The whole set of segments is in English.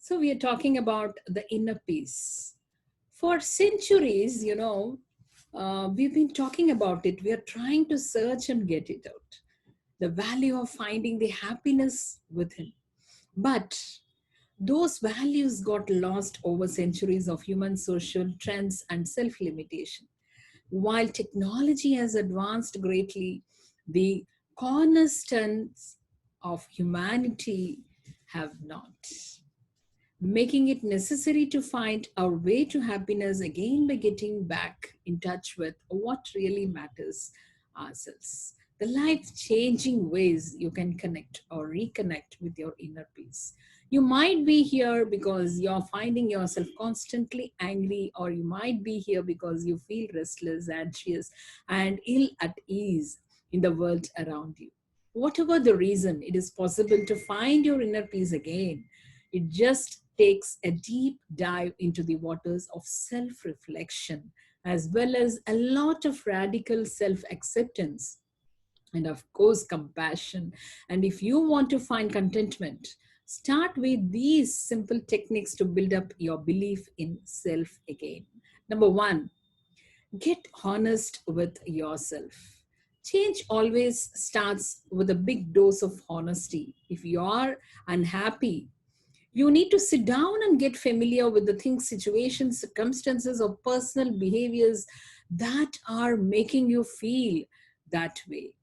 So we are talking about the inner peace. For centuries, we've been talking about it. We are trying to search and get it out. The value of finding the happiness within. But those values got lost over centuries of human social trends and self limitation. While technology has advanced greatly, the cornerstones of humanity have not, making it necessary to find our way to happiness again by getting back in touch with what really matters ourselves. The life changing ways you can connect or reconnect with your inner peace. You might be here because you're finding yourself constantly angry, or you might be here because you feel restless, anxious, and ill at ease in the world around you. Whatever the reason, it is possible to find your inner peace again. It just takes a deep dive into the waters of self reflection, as well as a lot of radical self acceptance and, of course, compassion. And if you want to find contentment, start with these simple techniques to build up your belief in self again. Number one, get honest with yourself. Change always starts with a big dose of honesty. If you are unhappy, you need to sit down and get familiar with the things, situations, circumstances, or personal behaviors that are making you feel that way.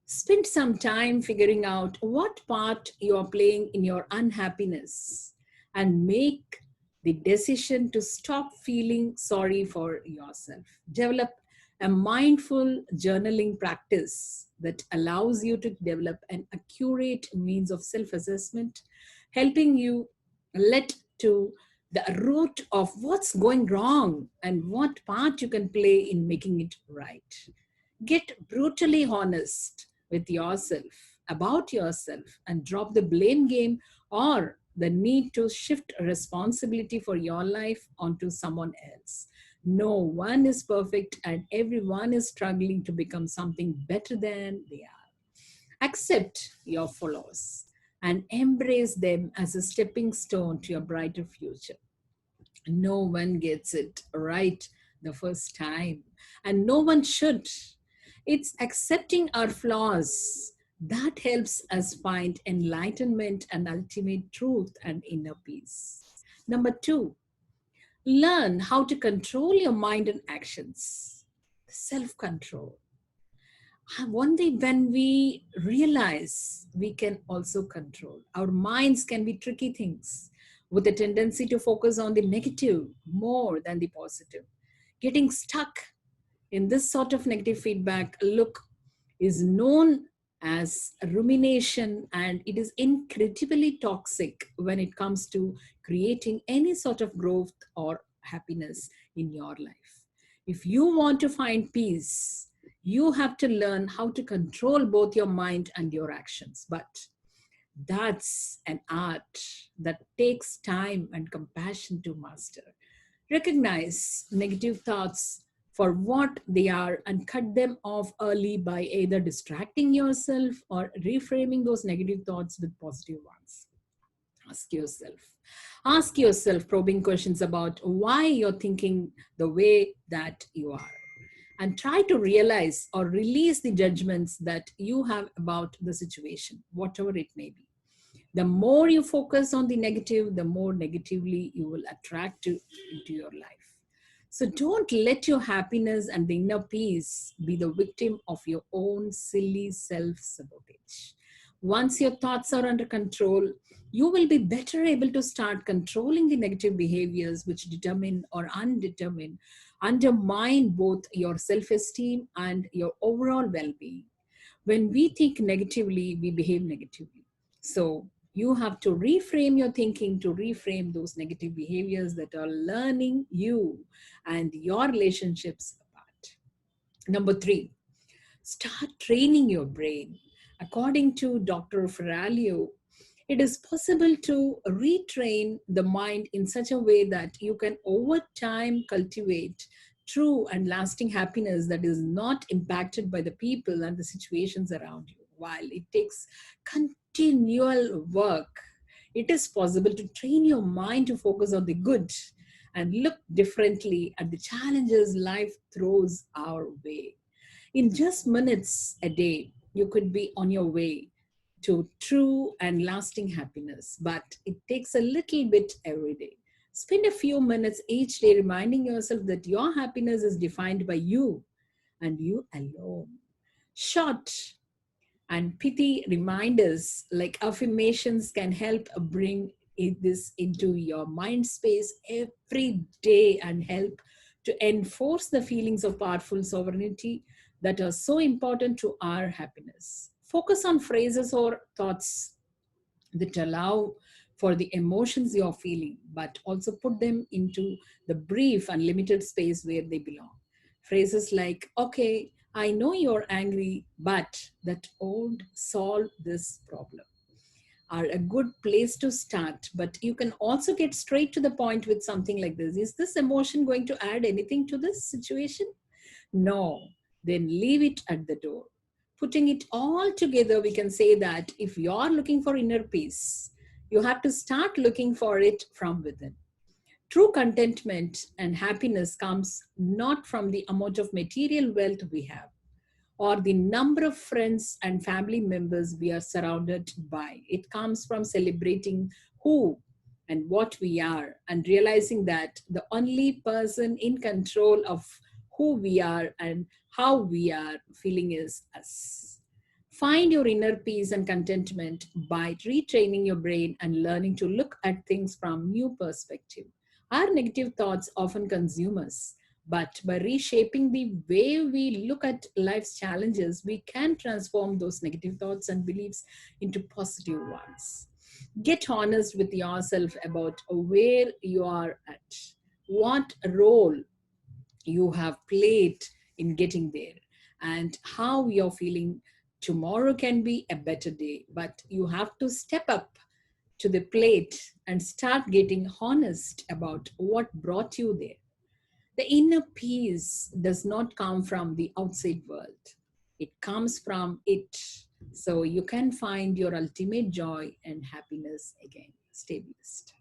Spend some time figuring out what part you are playing in your unhappiness and make the decision to stop feeling sorry for yourself. Develop a mindful journaling practice that allows you to develop an accurate means of self assessment, helping you let to the root of what's going wrong and what part you can play in making it right. Get brutally honest with yourself about yourself and drop the blame game or the need to shift responsibility for your life onto someone else. No one is perfect and everyone is struggling to become something better than they are. Accept your flaws and embrace them as a stepping stone to your brighter future. No one gets it right the first time, and no one should. It's accepting our flaws that helps us find enlightenment and ultimate truth and inner peace. Number two, learn how to control your mind and actions. Self control. One day, when we realize we can also control, our minds can be tricky things with a tendency to focus on the negative more than the positive. Getting stuck in this sort of negative feedback look is known as rumination, and it is incredibly toxic when it comes to creating any sort of growth or happiness in your life. If you want to find peace, you have to learn how to control both your mind and your actions. But that's an art that takes time and compassion to master. Recognize negative thoughts for what they are and cut them off early by either distracting yourself or reframing those negative thoughts with positive ones. Ask yourself. Ask yourself probing questions about why you're thinking the way that you are. And try to realize or release the judgments that you have about the situation, whatever it may be. The more you focus on the negative, the more negatively you will attract into your life. So don't let your happiness and the inner peace be the victim of your own silly self-sabotage. Once your thoughts are under control, you will be better able to start controlling the negative behaviors which determine or undetermined undermine both your self-esteem and your overall well-being. When we think negatively, we behave negatively. So you have to reframe your thinking to reframe those negative behaviors that are learning you and your relationships apart. Number three, start training your brain. According to Dr. Ferralio, it is possible to retrain the mind in such a way that you can over time cultivate true and lasting happiness that is not impacted by the people and the situations around you. While it takes continual work, It is possible to train your mind to focus on the good and look differently at the challenges life throws our way. In just minutes a day, you could be on your way to true and lasting happiness, but it takes a little bit every day. Spend a few minutes each day reminding yourself that your happiness is defined by you and you alone. Short and pithy reminders like affirmations can help bring this into your mind space every day and help to enforce the feelings of powerful sovereignty that are so important to our happiness. Focus on phrases or thoughts that allow for the emotions you're feeling, but also put them into the brief and limited space where they belong. Phrases like, okay, I know you're angry, but that won't solve this problem, are a good place to start. But you can also get straight to the point with something like this. Is this emotion going to add anything to this situation? No, then leave it at the door. Putting it all together, we can say that if you're looking for inner peace, you have to start looking for it from within. True contentment and happiness comes not from the amount of material wealth we have or the number of friends and family members we are surrounded by. It comes from celebrating who and what we are and realizing that the only person in control of who we are and how we are feeling is us. Find your inner peace and contentment by retraining your brain and learning to look at things from new perspective. Our negative thoughts often consume us, but by reshaping the way we look at life's challenges, we can transform those negative thoughts and beliefs into positive ones. Get honest with yourself about where you are at, what role you have played in getting there, and how you're feeling. Tomorrow can be a better day, but you have to step up to the plate and start getting honest about what brought you there. The inner peace does not come from the outside world, it comes from it. So you can find your ultimate joy and happiness again. Stay blessed.